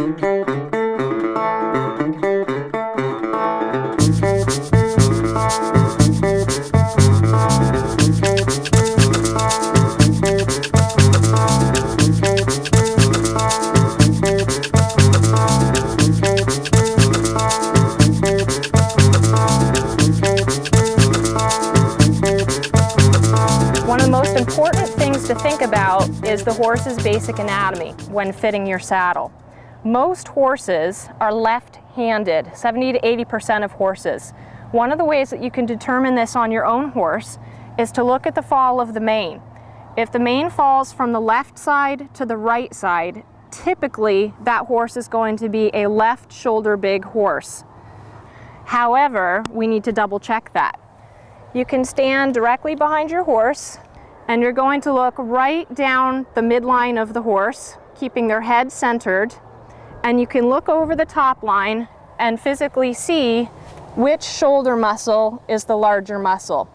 One of the most important things to think about is the horse's basic anatomy when fitting your saddle. Most horses are left-handed, 70 to 80% of horses. One of the ways that you can determine this on your own horse is to look at the fall of the mane. If the mane falls from the left side to the right side, typically that horse is going to be a left shoulder big horse. However, we need to double check that. You can stand directly behind your horse and you're going to look right down the midline of the horse, keeping their head centered, and you can look over the top line and physically see which shoulder muscle is the larger muscle.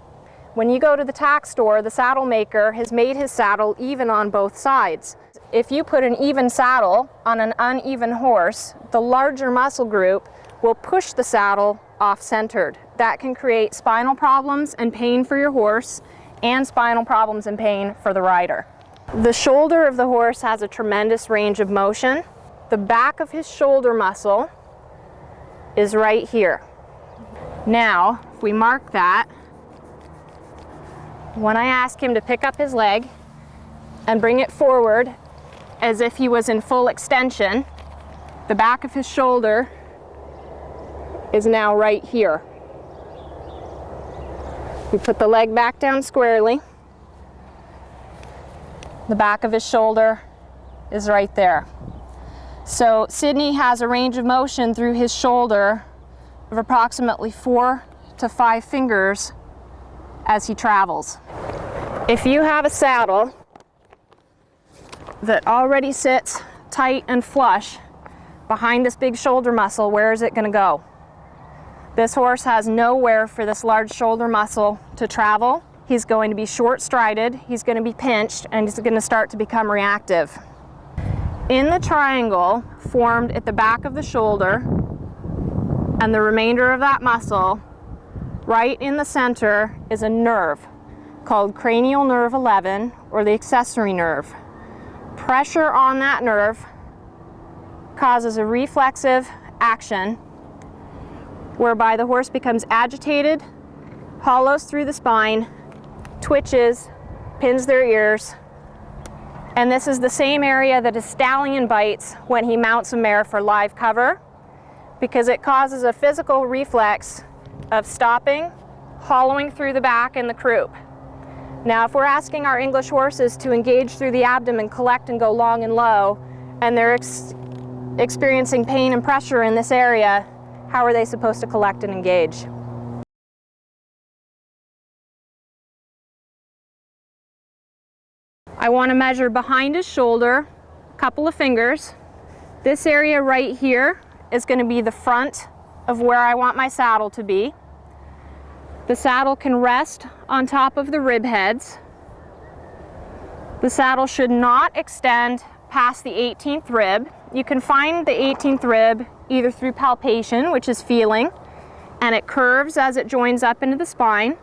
When you go to the tack store, the saddle maker has made his saddle even on both sides. If you put an even saddle on an uneven horse, the larger muscle group will push the saddle off-centered. That can create spinal problems and pain for your horse, and spinal problems and pain for the rider. The shoulder of the horse has a tremendous range of motion. The back of his shoulder muscle is right here. Now, if we mark that, when I ask him to pick up his leg and bring it forward as if he was in full extension, the back of his shoulder is now right here. We put the leg back down squarely. The back of his shoulder is right there. So Sydney has a range of motion through his shoulder of approximately 4 to 5 fingers as he travels. If you have a saddle that already sits tight and flush behind this big shoulder muscle, where is it going to go? This horse has nowhere for this large shoulder muscle to travel. He's going to be short-strided, he's going to be pinched, and he's going to start to become reactive. In the triangle formed at the back of the shoulder and the remainder of that muscle, right in the center is a nerve called Cranial Nerve 11, or the accessory nerve. Pressure on that nerve causes a reflexive action whereby the horse becomes agitated, hollows through the spine, twitches, pins their ears, and this is the same area that a stallion bites when he mounts a mare for live cover, because it causes a physical reflex of stopping, hollowing through the back and the croup. Now, if we're asking our English horses to engage through the abdomen, collect and go long and low, and they're experiencing pain and pressure in this area, how are they supposed to collect and engage? I want to measure behind his shoulder, a couple of fingers. This area right here is going to be the front of where I want my saddle to be. The saddle can rest on top of the rib heads. The saddle should not extend past the 18th rib. You can find the 18th rib either through palpation, which is feeling, and it curves as it joins up into the spine,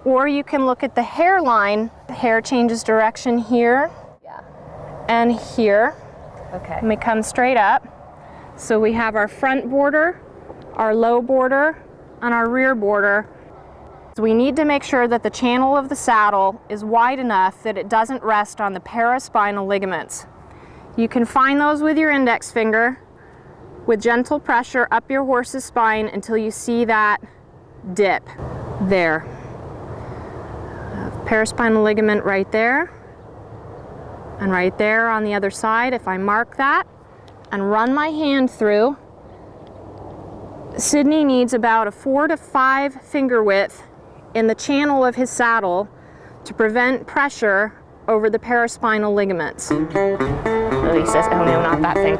or you can look at the hairline. The hair changes direction here, and here. Okay. And we come straight up. So we have our front border, our low border, and our rear border. So we need to make sure that the channel of the saddle is wide enough that it doesn't rest on the paraspinal ligaments. You can find those with your index finger with gentle pressure up your horse's spine until you see that dip there. Paraspinal ligament right there, and right there on the other side. If I mark that and run my hand through, Sydney needs about a 4 to 5 finger width in the channel of his saddle to prevent pressure over the paraspinal ligaments. Lily says, oh no, not that thing.